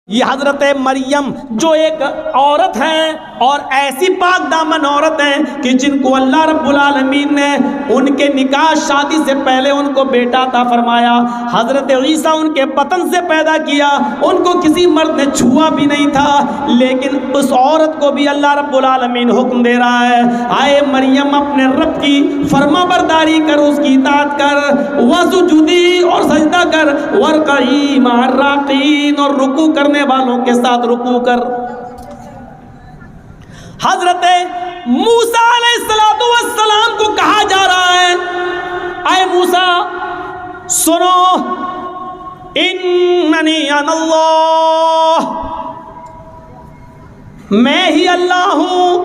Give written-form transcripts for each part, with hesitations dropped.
یہ حضرت مریم جو ایک عورت ہیں اور ایسی پاک دامن عورت ہیں کہ جن کو اللہ رب العالمین نے ان کے نکاح شادی سے پہلے ان کو بیٹا عطا فرمایا. حضرت عیسیٰ ان کے بطن سے پیدا کیا, ان کو کسی مرد نے چھوا بھی نہیں تھا, لیکن اس عورت کو بھی اللہ رب العالمین حکم دے رہا ہے, آئے مریم اپنے رب کی فرما برداری کر, اس کی اطاعت کر, وسجودی اور سجدہ کر, ورکعی مع الراکعین اور رکوع کرنے والوں کے ساتھ رکوع کر. حضرت موسیٰ علیہ السلام کو کہا جا رہا ہے, اے موسیٰ سنو, اننی انا اللہ, میں ہی اللہ ہوں,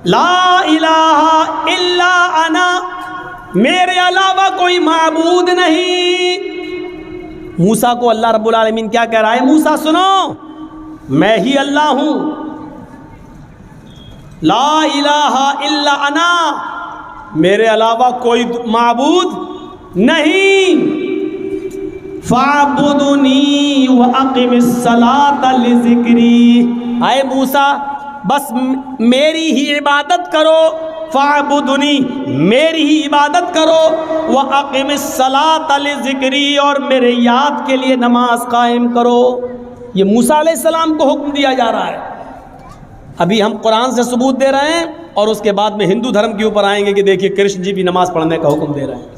لا الہ الا انا, میرے علاوہ کوئی معبود نہیں. موسیٰ کو اللہ رب العالمین کیا کہہ رہا ہے؟ موسیٰ سنو, میں ہی اللہ ہوں, لا الہ الا انا, میرے علاوہ کوئی معبود نہیں. فاعبدنی واقم الصلاۃ لذکری, اے موسیٰ بس میری ہی عبادت کرو, فاعبدنی میری ہی عبادت کرو, واقم الصلاۃ لذکری اور میرے یاد کے لیے نماز قائم کرو. یہ موسیٰ علیہ السلام کو حکم دیا جا رہا ہے. ابھی ہم قرآن سے ثبوت دے رہے ہیں اور اس کے بعد میں ہندو دھرم کے اوپر آئیں گے کہ دیکھیے کرشن جی بھی نماز پڑھنے کا حکم دے رہے ہیں.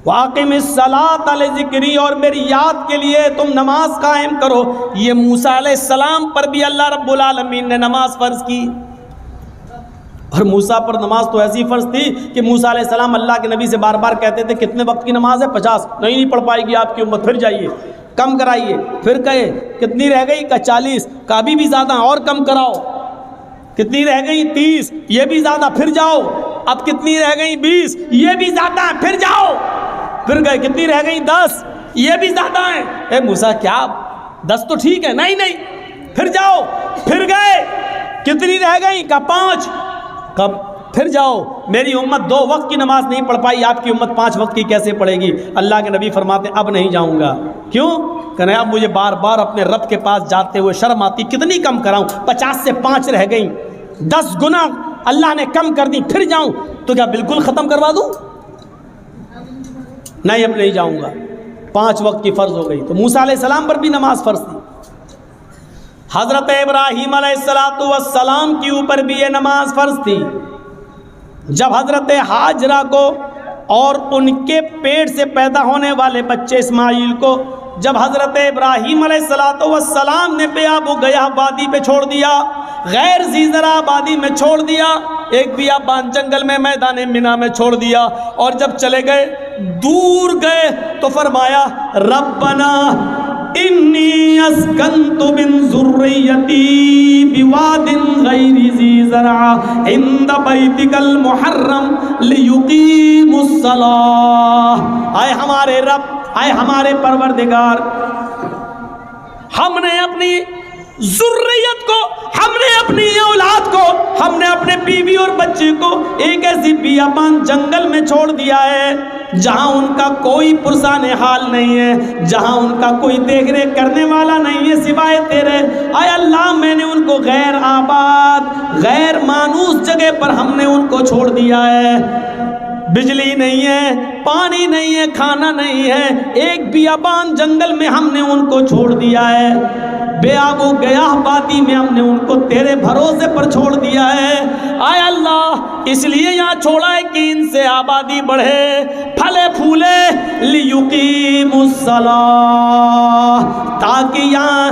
واقم الصلاۃ لذکری اور میری یاد کے لیے تم نماز قائم کرو. یہ موسیٰ علیہ السلام پر بھی اللہ رب العالمین نے نماز فرض کی, اور موسیٰ پر نماز تو ایسی فرض تھی کہ موسیٰ علیہ السلام اللہ کے نبی سے بار بار کہتے تھے کتنے وقت کی نماز ہے؟ 50. نہیں پڑھ پائے گی آپ کی امت, پھر جائیے کم کرائیے. پھر کہے کتنی رہ گئی؟ کہ 40. کا بھی زیادہ, اور کم کراؤ. کتنی رہ گئی؟ 30. یہ بھی زیادہ, پھر جاؤ. اب کتنی رہ گئی؟ 20. یہ بھی زیادہ, پھر جاؤ. پھر گئے کتنی رہ گئی؟ 10. یہ بھی زیادہ ہیں. اے موسیٰ کیا 10 تو ٹھیک ہے, نہیں پھر جاؤ. پھر گئے کتنی رہ گئی؟ کہ 5. کب؟ پھر جاؤ. میری امت 2 وقت کی نماز نہیں پڑھ پائی, آپ کی امت 5 وقت کی کیسے پڑھے گی؟ اللہ کے نبی فرماتے اب نہیں جاؤں گا. کیوں؟ کہ اب مجھے بار بار اپنے رب کے پاس جاتے ہوئے شرم آتی. کتنی کم کراؤں؟ 50 سے 5 رہ گئیں, 10 گنا اللہ نے کم کر دی, پھر جاؤں تو کیا بالکل ختم کروا دوں؟ نہیں, اب نہیں جاؤں گا. 5 وقت کی فرض ہو گئی. تو موسیٰ علیہ السلام پر بھی نماز فرض تھی. حضرت ابراہیم علیہ السلام کے اوپر بھی یہ نماز فرض تھی. جب حضرت ہاجرہ کو اور ان کے پیٹ سے پیدا ہونے والے بچے اسماعیل کو جب حضرت ابراہیم علیہ السلام نے بیابو گیا وادی پہ چھوڑ دیا, غیر ذی زرع آبادی میں چھوڑ دیا, ایک بیابان جنگل میں میدان منا میں چھوڑ دیا, اور جب چلے گئے دور گئے تو فرمایا ربنا انی اسکنت من ذریتی بواد غیر ذی زرع عند بیتک المحرم لیقیموا الصلاۃ. اے ہمارے رب, اے ہمارے پروردگار, ہم نے اپنی ذریت کو, ہم نے اپنی اولاد کو, ہم نے اپنے بیوی اور بچے کو ایک ایسی بیابان جنگل میں چھوڑ دیا ہے جہاں ان کا کوئی پرسان حال نہیں ہے, جہاں ان کا کوئی دیکھ ریکھ کرنے والا نہیں ہے سوائے تیرے. اے اللہ, میں نے ان کو غیر آباد, غیر مانوس جگہ پر ہم نے ان کو چھوڑ دیا ہے. بجلی نہیں ہے, پانی نہیں ہے, کھانا نہیں ہے, ایک بیابان جنگل میں ہم نے ان کو چھوڑ دیا ہے. بے آب و گیا وادی میں ہم نے ان کو تیرے بھروسے پر چھوڑ دیا ہے. اے اللہ, اس لیے یہاں چھوڑا ہے کہ ان سے آبادی بڑھے, پھلے پھولے, لیقیموا الصلاۃ, تاکہ یہاں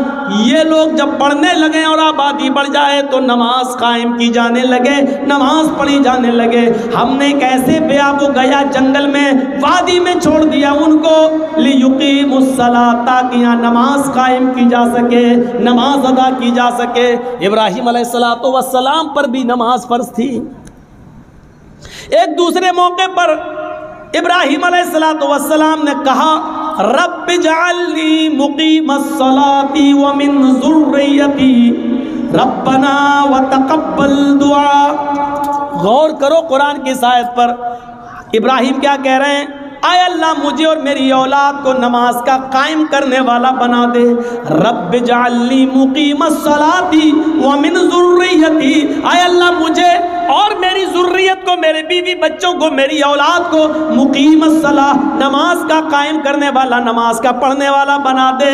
یہ لوگ جب پڑھنے لگے اور آبادی بڑھ جائے تو نماز قائم کی جانے لگے, نماز پڑھی جانے لگے. ہم نے کیسے بے آب و گیا جنگل میں وادی میں چھوڑ دیا ان کو, لیقیموا الصلاۃ, تاکہ یہاں نماز قائم کی جا سکے, نماز ادا کی جا سکے. ابراہیم علیہ السلام پر بھی نماز فرض تھی. ایک دوسرے موقع پر ابراہیم علیہ السلام نے کہا رب اجعلنی مقیم الصلاۃ ومن ذریتی ربنا وتقبل دعا. غور کرو قرآن کی اس آیت پر. ابراہیم کیا کہہ رہے ہیں؟ اے اللہ مجھے اور میری اولاد کو نماز کا قائم کرنے والا بنا دے. رب اجعلنی مقیم الصلاۃ ومن ذریتی، اے اللہ مجھے اور میری ذریت کو، میرے بیوی بچوں کو، میری اولاد کو مقیم الصلاۃ، نماز کا قائم کرنے والا، نماز کا پڑھنے والا بنا دے،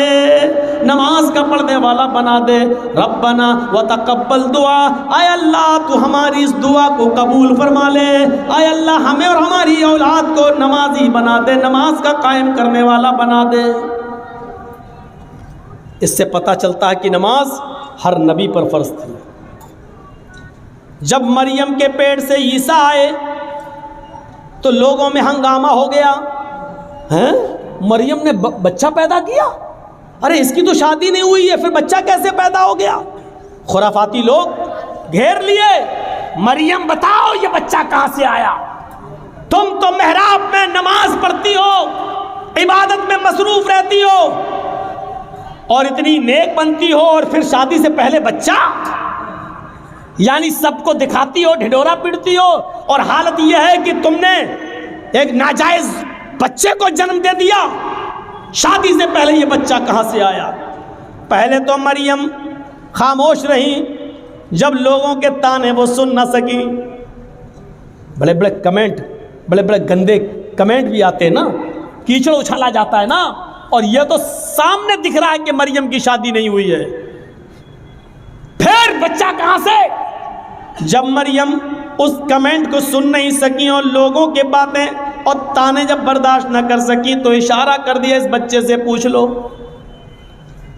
نماز کا پڑھنے والا بنا دے. ربنا وتقبل دعا، اے اللہ تو ہماری اس دعا کو قبول فرما لے. اے اللہ ہمیں اور ہماری اولاد کو نمازی بنا دے، نماز کا قائم کرنے والا بنا دے. اس سے پتہ چلتا ہے کہ نماز ہر نبی پر فرض تھی. جب مریم کے پیٹ سے عیسیٰ آئے تو لوگوں میں ہنگامہ ہو گیا. ہیں مریم نے بچہ پیدا کیا؟ ارے اس کی تو شادی نہیں ہوئی ہے، پھر بچہ کیسے پیدا ہو گیا؟ خرافاتی لوگ گھیر لیے، مریم بتاؤ یہ بچہ کہاں سے آیا؟ تم تو محراب میں نماز پڑھتی ہو، عبادت میں مصروف رہتی ہو اور اتنی نیک بنتی ہو، اور پھر شادی سے پہلے بچہ؟ یعنی سب کو دکھاتی ہو، ڈھڈورا پڑتی ہو، اور حالت یہ ہے کہ تم نے ایک ناجائز بچے کو جنم دے دیا. شادی سے پہلے یہ بچہ کہاں سے آیا؟ پہلے تو مریم خاموش رہی، جب لوگوں کے تانے وہ سن نہ سکی. بڑے بڑے کمنٹ، بڑے بڑے گندے کمنٹ بھی آتے ہیں نا، کیچڑ اچھالا جاتا ہے نا، اور یہ تو سامنے دکھ رہا ہے کہ مریم کی شادی نہیں ہوئی ہے، پھر بچہ کہاں سے؟ جب مریم اس کمنٹ کو سن نہیں سکی اور لوگوں کے باتیں اور تانے جب برداشت نہ کر سکی تو اشارہ کر دیا اس بچے سے پوچھ لو.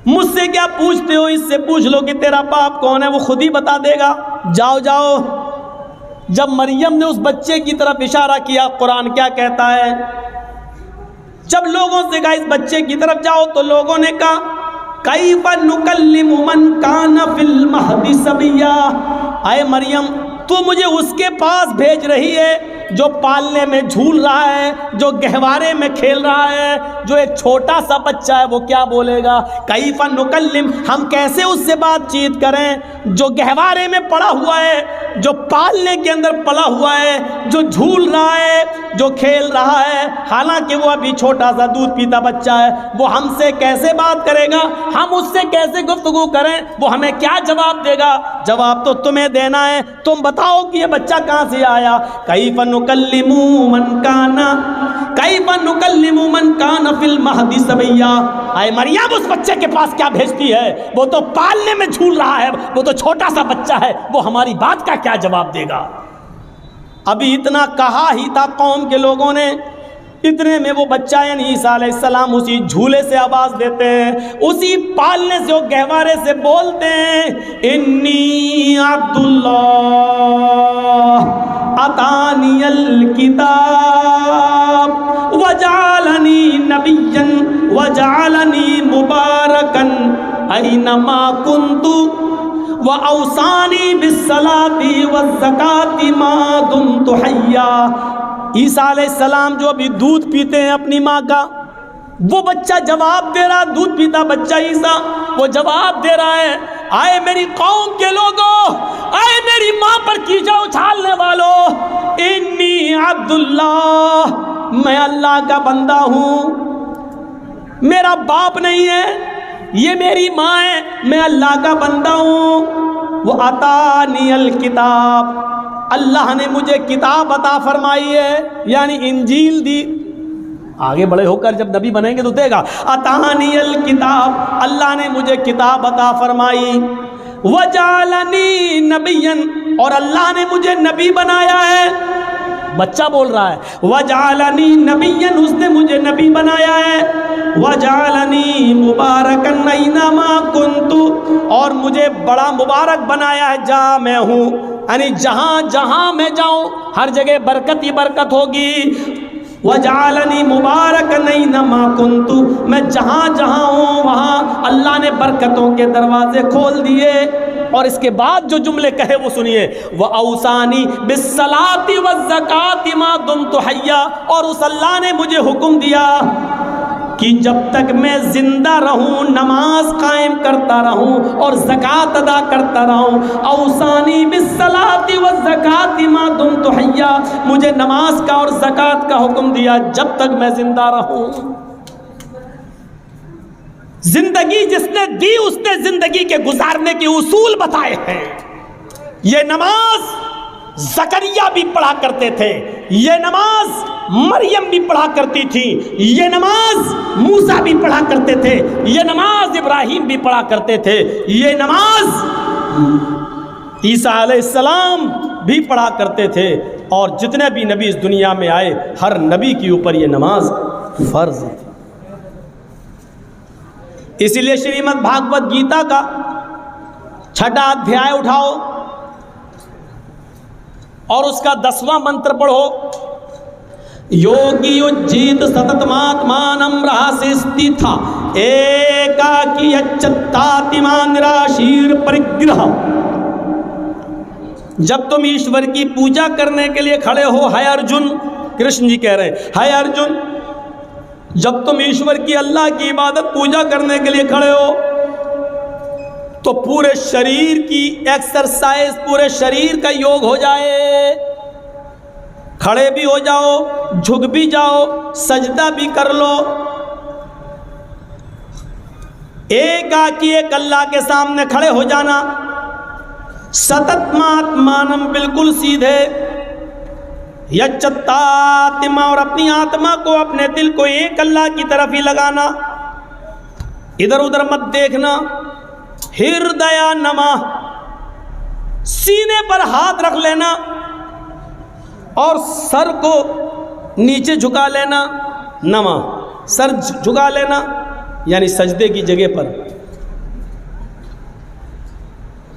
مجھ سے کیا پوچھتے ہو، اس سے پوچھ لو کہ تیرا باپ کون ہے، وہ خود ہی بتا دے گا. جاؤ جاؤ. جب مریم نے اس بچے کی طرف اشارہ کیا، قرآن کیا کہتا ہے؟ جب لوگوں سے کہا اس بچے کی طرف جاؤ تو لوگوں نے کہا کیف نکلم من کان فی المہد صبیا. اے مریم تو مجھے اس کے پاس بھیج رہی ہے جو پالنے میں جھول رہا ہے، جو گہوارے میں کھیل رہا ہے، جو ایک چھوٹا سا بچہ ہے، وہ کیا بولے گا؟ کیف نکلم، ہم کیسے اس سے بات چیت کریں جو گہوارے میں پڑا ہوا ہے، جو پالنے کے اندر پڑا ہوا ہے، جو جھول رہا ہے، جو کھیل رہا ہے، حالانکہ وہ ابھی چھوٹا سا دودھ پیتا بچہ ہے. وہ ہم سے کیسے بات کرے گا؟ ہم اس سے کیسے گفتگو کریں؟ وہ ہمیں کیا جواب دے گا؟ جواب تو تمہیں دینا ہے. تم بتاؤ کہ یہ بچہ کہاں سے آیا. کیف نکلم من کان فی المہد صبیا. اے مریم اس بچے کے پاس کیا بھیجتی ہے؟ وہ تو پالنے میں جھول رہا ہے، وہ تو چھوٹا سا بچہ ہے، وہ ہماری بات کا کیا جواب دے گا؟ ابھی اتنا کہا ہی تھا قوم کے لوگوں نے، اتنے میں وہ بچہ یعنی عیسیٰ علیہ السلام اسی جھولے سے آواز دیتے ہیں، اسی پالنے سے، وہ گہوارے سے بولتے ہیں انی عبداللہ اتانی الکتاب وجعلنی نبیا وجعلنی مبارکا اینما کنت وَأَوْصَانِي بِالصَّلَاةِ وَالزَّكَاةِ مَا دُمْتُ حَيًّا. عیسیٰ علیہ السلام جو ابھی دودھ پیتے ہیں اپنی ماں کا، وہ بچہ جواب دے رہا، دودھ پیتا بچہ عیسیٰ، وہ جواب دے رہا ہے آئے میری قوم کے لوگوں، آئے میری ماں پر کیچڑ اچھالنے والوں، انی عبداللہ، میں اللہ کا بندہ ہوں، میرا باپ نہیں ہے، یہ میری ماں ہے، میں اللہ کا بندہ ہوں. وہ عطانی الکتاب، اللہ نے مجھے کتاب عطا فرمائی ہے، یعنی انجیل دی. آگے بڑے ہو کر جب نبی بنیں گے تو دے گا. عطانی الکتاب، اللہ نے مجھے کتاب عطا فرمائی. وجعلنی نبیا، اور اللہ نے مجھے نبی بنایا ہے. بچہ بول رہا ہے وجعلنی نبیا، اس نے مجھے نبی بنایا ہے. وجعلنی مبارکا اینما کنت، اور مجھے بڑا مبارک بنایا ہے جہاں میں ہوں، یعنی جہاں جہاں میں جاؤں ہر جگہ برکت ہی برکت ہوگی. وجعلنی مبارکا اینما کنت، میں جہاں جہاں ہوں وہاں اللہ نے برکتوں کے دروازے کھول دیے. اور اس کے بعد جو جملے کہے وہ سنیے، وَأَوْصَانِي بِالصَّلَاةِ وَالزَّكَاةِ مَا دُمْتُ حَيًّا، اور اس اللہ نے مجھے حکم دیا کہ جب تک میں زندہ رہوں نماز قائم کرتا رہوں اور زکوٰۃ ادا کرتا رہوں، اوصانی بالصلاۃ والزکوٰۃ ما دمت حیا، مجھے نماز کا اور زکوٰۃ کا حکم دیا جب تک میں زندہ رہوں۔ زندگی جس نے دی اس نے زندگی کے گزارنے کے اصول بتائے ہیں۔ یہ نماز زکریا بھی پڑھا کرتے تھے، یہ نماز مریم بھی پڑھا کرتی تھی، یہ نماز موسیٰ بھی پڑھا کرتے تھے، یہ نماز ابراہیم بھی پڑھا کرتے تھے، یہ نماز عیسیٰ علیہ السلام بھی پڑھا کرتے تھے، اور جتنے بھی نبی اس دنیا میں آئے ہر نبی کے اوپر یہ نماز فرض تھی۔ اسی لیے شریمد بھاگوت گیتا کا 6واں ادھیائے اٹھاؤ اور اس کا 10واں منتر پڑھو، یوگی اجیت ستتماتمانم رہاسستی تھا ایکاکی اچتاتما نراشیر پرگرہ۔ جب تم ایشور کی پوجا کرنے کے لیے کھڑے ہو، ہے ارجن، کرشن جی کہہ رہے ہیں، ہے ارجن، جب تم ایشور کی اللہ کی عبادت پوجا کرنے کے لیے کھڑے ہو تو پورے شریر کی ایکسرسائز، پورے شریر کا یوگ ہو جائے، کھڑے بھی ہو جاؤ، جھک بھی جاؤ، سجدہ بھی کر لو، ایک آکی ایک اللہ کے سامنے کھڑے ہو جانا، ستتماتمانم بالکل سیدھے، یچتاتما اور اپنی آتما کو، اپنے دل کو ایک اللہ کی طرف ہی لگانا، ادھر ادھر مت دیکھنا، ہردیا نمہ، سینے پر ہاتھ رکھ لینا اور سر کو نیچے جھکا لینا، نمہ سر جھکا لینا یعنی سجدے کی جگہ پر۔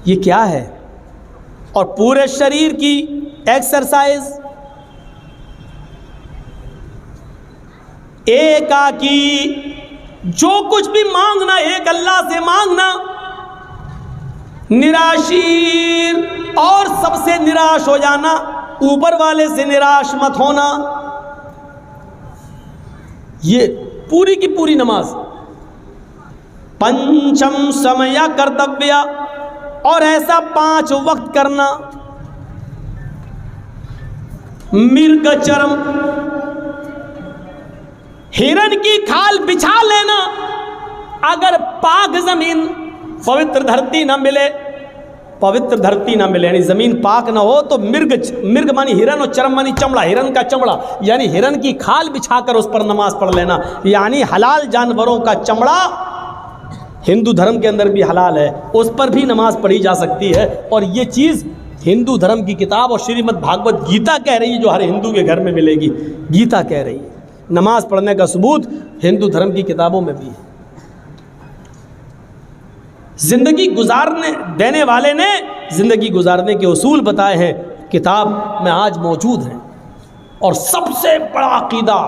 یہ کیا ہے؟ اور پورے شریر کی ایکسرسائز، ایک آکی جو کچھ بھی مانگنا ایک اللہ سے مانگنا، نراشیر اور سب سے نراش ہو جانا، اوپر والے سے نراش مت ہونا۔ یہ پوری کی پوری نماز۔ پنچم سمیا کرتویہ، اور ایسا 5 وقت کرنا۔ مرگ چرم، ہرن کی کھال بچھا لینا، اگر پاک زمین پوتر دھرتی نہ ملے، پوتر دھرتی نہ ملے یعنی زمین پاک نہ ہو تو مرگ مانی ہرن اور چرم مانی چمڑا، ہرن کا چمڑا یعنی ہرن کی کھال بچھا کر اس پر نماز پڑھ لینا، یعنی حلال جانوروں کا چمڑا ہندو دھرم کے اندر بھی حلال ہے، اس پر بھی نماز پڑھی جا سکتی ہے، اور یہ چیز ہندو دھرم کی کتاب اور شریمد بھاگوت گیتا کہہ رہی ہے، جو ہر ہندو کے گھر میں ملے گی، گیتا کہہ رہی ہے۔ نماز پڑھنے کا ثبوت ہندو دھرم کی کتابوں میں بھی ہے۔ زندگی گزارنے دینے والے نے زندگی گزارنے کے اصول بتائے ہیں، کتاب میں آج موجود ہیں۔ اور سب سے بڑا عقیدہ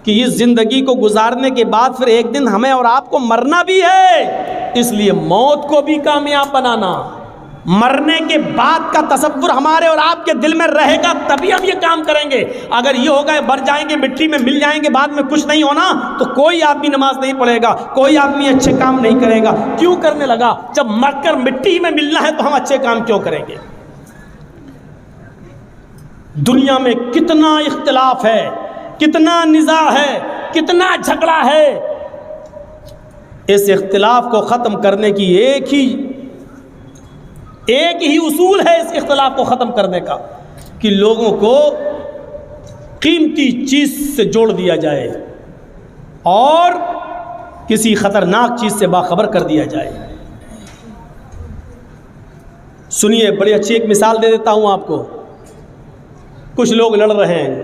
کہ اس زندگی کو گزارنے کے بعد پھر ایک دن ہمیں اور آپ کو مرنا بھی ہے، اس لیے موت کو بھی کامیاب بنانا، مرنے کے بعد کا تصور ہمارے اور آپ کے دل میں رہے گا تبھی ہم یہ کام کریں گے۔ اگر یہ ہوگا مر جائیں گے، مٹی میں مل جائیں گے، بعد میں کچھ نہیں ہونا، تو کوئی آدمی نماز نہیں پڑھے گا، کوئی آدمی اچھے کام نہیں کرے گا۔ کیوں کرنے لگا؟ جب مر کر مٹی میں ملنا ہے تو ہم اچھے کام کیوں کریں گے؟ دنیا میں کتنا اختلاف ہے، کتنا نزاع ہے، کتنا جھگڑا ہے۔ اس اختلاف کو ختم کرنے کی ایک ہی اصول ہے اس اختلاف کو ختم کرنے کا، کہ لوگوں کو قیمتی چیز سے جوڑ دیا جائے اور کسی خطرناک چیز سے باخبر کر دیا جائے۔ سنیے، بڑی اچھی ایک مثال دے دیتا ہوں آپ کو۔ کچھ لوگ لڑ رہے ہیں،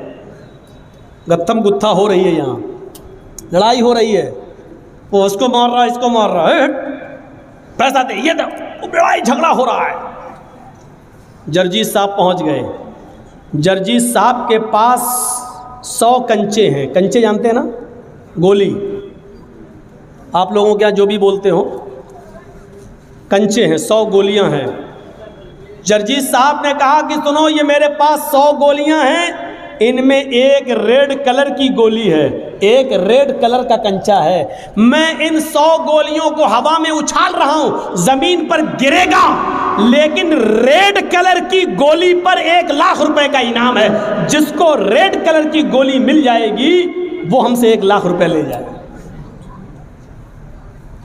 گتھم گتھا ہو رہی ہے، یہاں لڑائی ہو رہی ہے، وہ اس کو مار رہا ہے، اس کو مار رہا ہے، پیسہ دے، یہ دو، لڑائی جھگڑا ہو رہا ہے۔ جرجیت صاحب پہنچ گئے۔ جرجیت صاحب کے پاس 100 کنچے ہیں۔ کنچے جانتے ہیں نا؟ گولی، آپ لوگوں کے یہاں جو بھی بولتے ہو، کنچے ہیں، 100 گولیاں ہیں۔ جرجیت صاحب نے کہا کہ سنو، یہ میرے پاس 100 گولیاں ہیں، ان میں ایک ریڈ کلر کی گولی ہے، ایک ریڈ کلر کا کنچا ہے، میں ان 100 گولیوں کو ہوا میں اچھال رہا ہوں، زمین پر گرے گا، لیکن ریڈ کلر کی گولی پر 1 لاکھ روپے کا انعام ہے۔ جس کو ریڈ کلر کی گولی مل جائے گی وہ ہم سے 1 لاکھ روپے لے جائے گا۔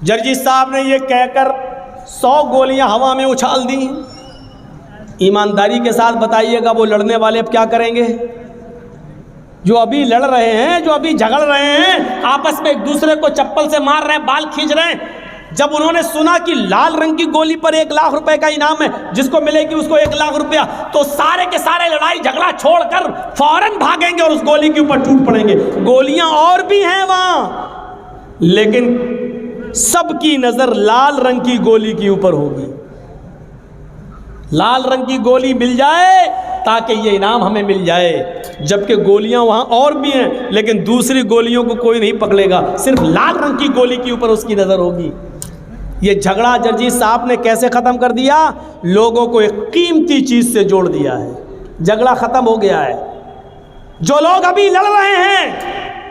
جرجیت صاحب نے یہ کہہ کر 100 گولیاں ہوا میں اچھال دی۔ ایمانداری کے ساتھ بتائیے گا وہ لڑنے والے اب کیا کریں گے؟ جو ابھی لڑ رہے ہیں، جو ابھی جھگڑ رہے ہیں، آپس میں ایک دوسرے کو چپل سے مار رہے ہیں، بال کھینچ رہے ہیں، جب انہوں نے سنا کہ لال رنگ کی گولی پر 1 لاکھ روپے کا انعام ہے، جس کو ملے گی اس کو 1 لاکھ روپیہ، تو سارے کے سارے لڑائی جھگڑا چھوڑ کر فوراً بھاگیں گے اور اس گولی کے اوپر ٹوٹ پڑیں گے۔ گولیاں اور بھی ہیں وہاں، لیکن سب کی نظر لال رنگ کی گولی کے اوپر ہوگی۔ لال رنگ کی گولی مل جائے تاکہ یہ انعام ہمیں مل جائے، جبکہ گولیاں وہاں اور بھی ہیں لیکن دوسری گولیوں کو کوئی نہیں پکڑے گا، صرف لال رنگ کی گولی کے اوپر اس کی نظر ہوگی۔ یہ جھگڑا جرجیت صاحب نے کیسے ختم کر دیا؟ لوگوں کو ایک قیمتی چیز سے جوڑ دیا ہے، جھگڑا ختم ہو گیا ہے۔ جو لوگ ابھی لڑ رہے ہیں،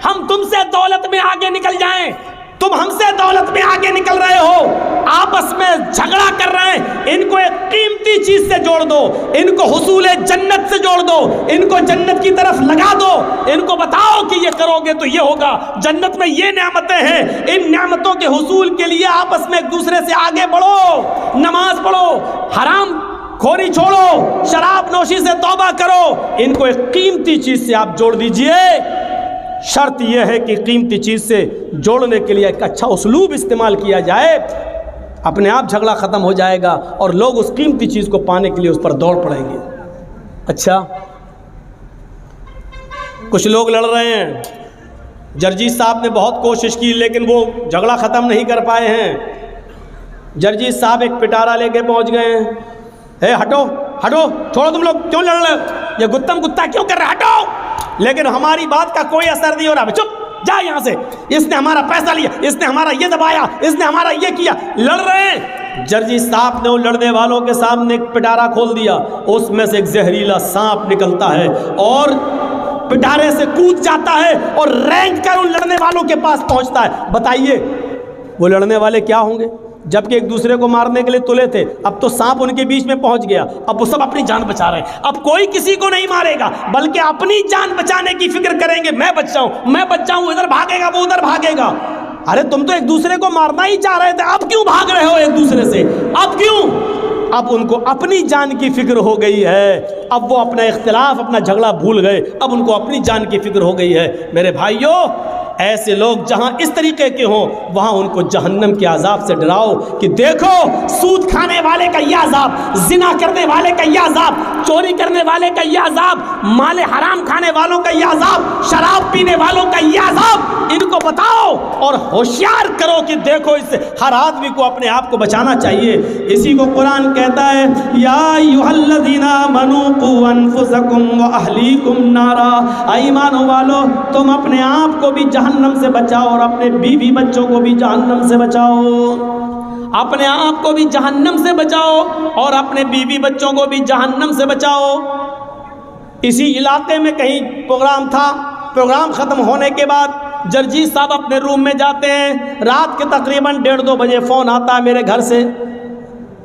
ہم تم سے دولت میں آگے نکل جائیں، تم ہم سے دولت میں آگے نکل رہے ہو، آپس میں جھگڑا کر رہے ہیں، ان کو ایک قیمتی چیز سے جوڑ دو، ان کو حصول جنت سے جوڑ دو، ان کو جنت کی طرف لگا دو، ان کو بتاؤ کہ یہ کرو گے تو یہ ہوگا، جنت میں یہ نعمتیں ہیں، ان نعمتوں کے حصول کے لیے آپس میں ایک دوسرے سے آگے بڑھو، نماز پڑھو، حرام خوری چھوڑو، شراب نوشی سے توبہ کرو، ان کو ایک قیمتی چیز سے آپ جوڑ دیجئے۔ شرط یہ ہے کہ قیمتی چیز سے جوڑنے کے لیے ایک اچھا اسلوب استعمال کیا جائے، اپنے آپ جھگڑا ختم ہو جائے گا اور لوگ اس قیمتی چیز کو پانے کے لیے اس پر دوڑ پڑیں گے۔ اچھا، کچھ لوگ لڑ رہے ہیں، جرجیت صاحب نے بہت کوشش کی لیکن وہ جھگڑا ختم نہیں کر پائے ہیں۔ جرجیت صاحب ایک پٹارا لے کے پہنچ گئے ہیں، اے ہٹو ہٹو، چھوڑو، تم لوگ کیوں لڑ رہے ہو، یہ گتم گتا کیوں کر رہے، ہٹو، لیکن ہماری بات کا کوئی اثر نہیں ہو رہا، چپ جا یہاں سے، اس نے ہمارا پیسہ لیا، اس نے ہمارا یہ دبایا، اس نے ہمارا یہ کیا، لڑ رہے ہیں۔ جرجیت صاحب نے ان لڑنے والوں کے سامنے ایک پٹارا کھول دیا، اس میں سے ایک زہریلا سانپ نکلتا ہے اور پٹارے سے کود جاتا ہے اور رینگ کر ان لڑنے والوں کے پاس پہنچتا ہے۔ بتائیے وہ لڑنے والے کیا ہوں گے؟ جبکہ ایک دوسرے کو مارنے کے لیے تلے تھے، اب تو سانپ ان کے بیچ میں پہنچ گیا، اب وہ سب اپنی جان بچا رہے ہیں، اب کوئی کسی کو نہیں مارے گا بلکہ اپنی جان بچانے کی فکر کریں گے، میں بچ جاؤں، میں بچ جاؤں، ادھر بھاگے گا وہ ادھر بھاگے گا۔ ارے تم تو ایک دوسرے کو مارنا ہی چاہ رہے تھے، اب کیوں بھاگ رہے ہو ایک دوسرے سے، اب کیوں؟ اب ان کو اپنی جان کی فکر ہو گئی ہے، اب وہ اپنا اختلاف، اپنا جھگڑا بھول گئے، اب ان کو اپنی جان کی فکر ہو گئی ہے۔ میرے بھائیوں، ایسے لوگ جہاں اس طریقے کے ہوں وہاں ان کو جہنم کے عذاب سے ڈراؤ کہ دیکھو سود کھانے والے کا یہ عذاب، زنا کرنے والے کا یہ عذاب، چوری کرنے والے کا یہ عذاب، مال حرام کھانے والوں کا یہ عذاب، شراب پینے والوں کا یہ عذاب، ان کو بتاؤ اور ہوشیار کرو کہ دیکھو اس سے ہر آدمی کو اپنے آپ کو بچانا چاہیے۔ اسی کو قرآن کہتا ہے، یا ایھا الذین آمنوا قوا انفسکم واہلیکم نارا، ایمان والو تم اپنے آپ کو بھی جہنم سے بچاؤ اور اپنے بیوی بچوں کو بھی جہنم سے بچاؤ، اپنے آپ کو بھی جہنم سے بچاؤ اور اپنے بیوی بچوں کو بھی جہنم سے بچاؤ۔ اسی علاقے میں کہیں پروگرام تھا، پروگرام ختم ہونے کے بعد جرجیت صاحب اپنے روم میں جاتے ہیں، رات کے تقریباً 1:30 بجے فون آتا ہے میرے گھر سے،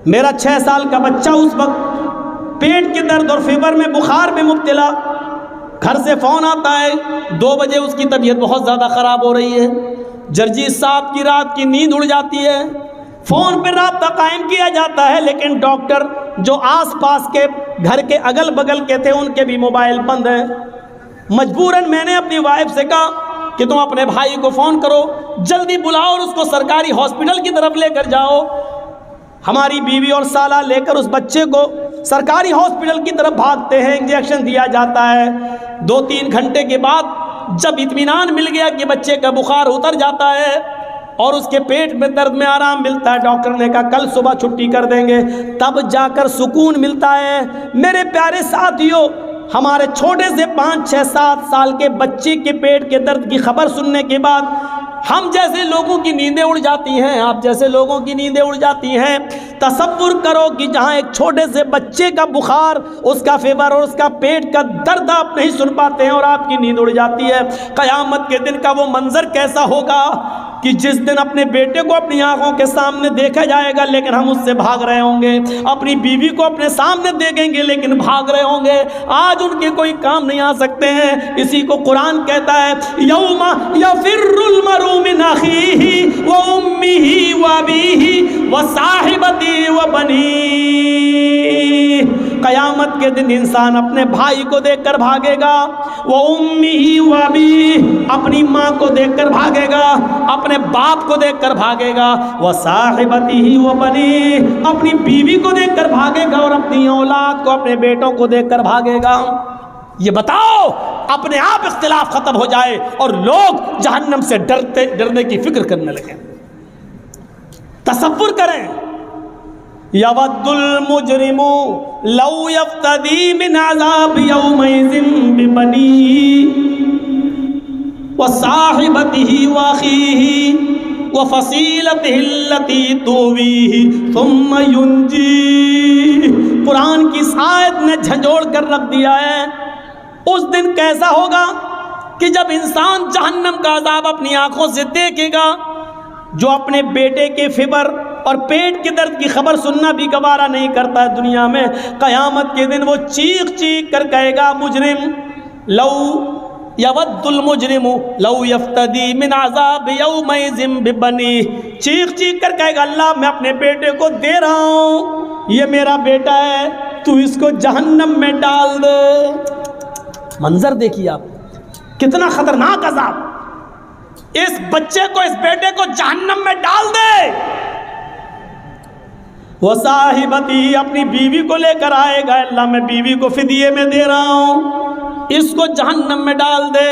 میرا 6 سال کا بچہ اس وقت پیٹ کے درد اور فیور میں، بخار میں مبتلا، گھر سے فون آتا ہے 2 بجے، اس کی طبیعت بہت زیادہ خراب ہو رہی ہے۔ جرجیت صاحب کی رات کی نیند اڑ جاتی ہے، فون پہ رابطہ قائم کیا جاتا ہے لیکن ڈاکٹر جو آس پاس کے گھر کے اگل بگل کے تھے ان کے بھی موبائل بند ہیں۔ مجبوراً میں نے اپنی وائف سے کہا کہ تم اپنے بھائی کو فون کرو، جلدی بلاؤ اور اس کو سرکاری ہاسپٹل کی طرف لے کر جاؤ۔ ہماری بیوی اور سالہ لے کر اس بچے کو سرکاری ہاسپٹل کی طرف بھاگتے ہیں، انجیکشن دیا جاتا ہے۔ 2-3 گھنٹے کے بعد جب اطمینان مل گیا کہ بچے کا بخار اتر جاتا ہے اور اس کے پیٹ میں درد میں آرام ملتا ہے، ڈاکٹر نے کہا کل صبح چھٹی کر دیں گے، تب جا کر سکون ملتا ہے۔ میرے پیارے ساتھیوں، ہمارے چھوٹے سے 5, 6, 7 سال کے بچے کے پیٹ کے درد کی خبر سننے کے بعد ہم جیسے لوگوں کی نیندیں اڑ جاتی ہیں، آپ جیسے لوگوں کی نیندیں اڑ جاتی ہیں۔ تصور کرو کہ جہاں ایک چھوٹے سے بچے کا بخار، اس کا فیور اور اس کا پیٹ کا درد آپ نہیں سن پاتے ہیں اور آپ کی نیند اڑ جاتی ہے، قیامت کے دن کا وہ منظر کیسا ہوگا کہ جس دن اپنے بیٹے کو اپنی آنکھوں کے سامنے دیکھا جائے گا لیکن ہم اس سے بھاگ رہے ہوں گے، اپنی بیوی کو اپنے سامنے دیکھیں گے لیکن بھاگ رہے ہوں گے، آج ان کے کوئی کام نہیں آ سکتے ہیں۔ اسی کو قرآن کہتا ہے یوم یفر المرء من اخیہ وامہ وابیہ وصاحبتہ وبنیہ، قیامت کے دن انسان اپنے بھائی کو دیکھ کر بھاگے گا، وامہ وابیہ اپنی ماں کو دیکھ کر بھاگے گا، اپنے باپ کو دیکھ کر بھاگے گا، وصاحبتہ وبنیہ اپنی بیوی کو دیکھ کر بھاگے گا اور اپنی اولاد کو، اپنے بیٹوں کو دیکھ کر بھاگے گا۔ یہ بتاؤ اپنے آپ اختلاف ختم ہو جائے اور لوگ جہنم سے ڈرنے کی فکر کرنے لگے۔ تصور کریں، یود المجرم لو یفتدی من عذاب یومئذ ببنیہ وصاحبتہ واخیہ وفصیلتہ التی تؤویہ ثم ینجیہ۔ قرآن کی اس آیت نے جھنجھوڑ کر رکھ دیا ہے، اس دن کیسا ہوگا کہ جب انسان جہنم کا عذاب اپنی آنکھوں سے دیکھے گا، جو اپنے بیٹے کے فیور اور پیٹ کے درد کی خبر سننا بھی گوارا نہیں کرتا ہے دنیا میں، قیامت کے دن وہ چیخ چیخ کر کہے گا مجرم، لو یود المجرم لو یفتدی من عذاب یومئذ ببنیہ، چیخ چیخ کر کہے گا اللہ میں اپنے بیٹے کو دے رہا ہوں، یہ میرا بیٹا ہے، تو اس کو جہنم میں ڈال دے۔ منظر دیکھیے آپ، کتنا خطرناک عذاب، اس بچے کو، اس بیٹے کو جہنم میں ڈال دے۔ وہ صاحبتی اپنی بیوی کو لے کر آئے گا، اللہ میں بیوی کو فدیے میں دے رہا ہوں، اس کو جہنم میں ڈال دے۔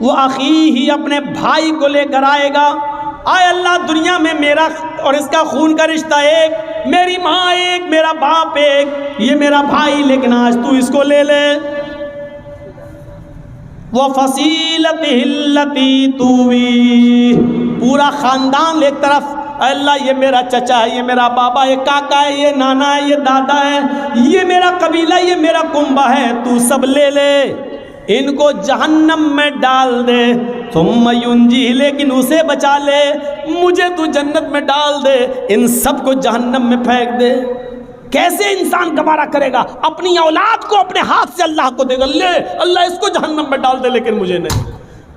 وہ اخیہ اپنے بھائی کو لے کر آئے گا، آئے اللہ دنیا میں میرا اور اس کا خون کا رشتہ ایک، میری ماں ایک، میرا باپ ایک، یہ میرا بھائی، لیکن آج تو اس کو لے لے۔ وفصیلتہ التی تؤویہ، پورا خاندان ایک طرف، اے اللہ یہ میرا چچا ہے، یہ میرا بابا، یہ کاکا ہے، یہ نانا ہے، یہ دادا ہے، یہ میرا قبیلہ، یہ میرا کنبہ ہے، تو سب لے لے، ان کو جہنم میں ڈال دے۔ ثم ینجیہ لیکن اسے بچا لے، مجھے تو جنت میں ڈال دے، ان سب کو جہنم میں پھینک دے۔ کیسے انسان گوارا کرے گا اپنی اولاد کو اپنے ہاتھ سے اللہ کو دے گا، لے اللہ اس کو جہنم میں ڈال دے لیکن مجھے نہیں،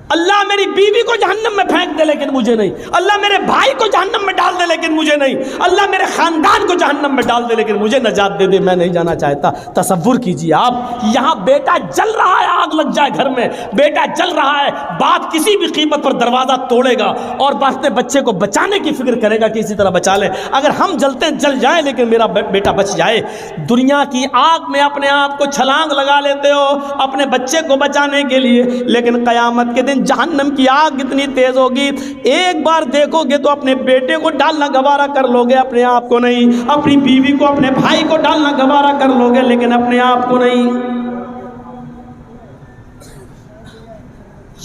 اللہ میری بیوی کو جہنم میں پھینک دے لیکن مجھے نہیں، اللہ میرے بھائی کو جہنم میں ڈال دے لیکن مجھے نہیں، اللہ میرے خاندان کو جہنم میں ڈال دے لیکن مجھے نجات دے دے، میں نہیں جانا چاہتا۔ تصور کیجئے آپ، یہاں بیٹا جل رہا ہے، آگ لگ جائے گھر میں، بیٹا جل رہا ہے، باپ کسی بھی قیمت پر دروازہ توڑے گا اور اپنے بچے کو بچانے کی فکر کرے گا کہ اسی طرح بچا لے، اگر ہم جلتے ہیں جل جائیں لیکن میرا بیٹا بچ جائے۔ دنیا کی آگ میں اپنے آپ کو چھلانگ لگا لیتے ہو اپنے بچے کو بچانے کے لیے، لیکن قیامت کے دن جہنم کی آگ کتنی تیز ہوگی، ایک بار دیکھو گے تو اپنے بیٹے کو ڈالنا گوارا کر لو گے، اپنے آپ کو نہیں، اپنی بیوی کو، اپنے بھائی کو ڈالنا گوارا کر لو گے لیکن اپنے آپ کو نہیں۔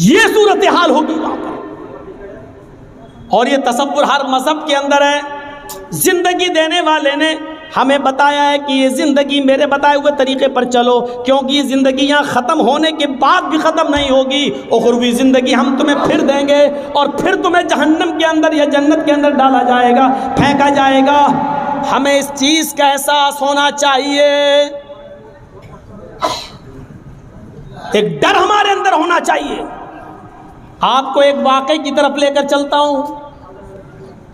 یہ صورتحال ہوگی وہاں پر، اور یہ تصور ہر مذہب کے اندر ہے۔ زندگی دینے والے نے ہمیں بتایا ہے کہ یہ زندگی میرے بتائے ہوئے طریقے پر چلو، کیونکہ یہ زندگی یہاں ختم ہونے کے بعد بھی ختم نہیں ہوگی، اخروی زندگی ہم تمہیں پھر دیں گے اور پھر تمہیں جہنم کے اندر یا جنت کے اندر ڈالا جائے گا، پھینکا جائے گا۔ ہمیں اس چیز کا احساس ہونا چاہیے، ایک ڈر ہمارے اندر ہونا چاہیے۔ آپ کو ایک واقعے کی طرف لے کر چلتا ہوں۔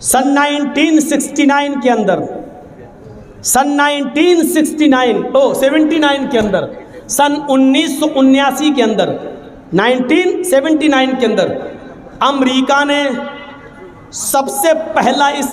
سن 1969 کے اندر، سن 1979 کے اندر، سن 1979 کے اندر، 1979 کے اندر امریکہ نے سب سے پہلا اس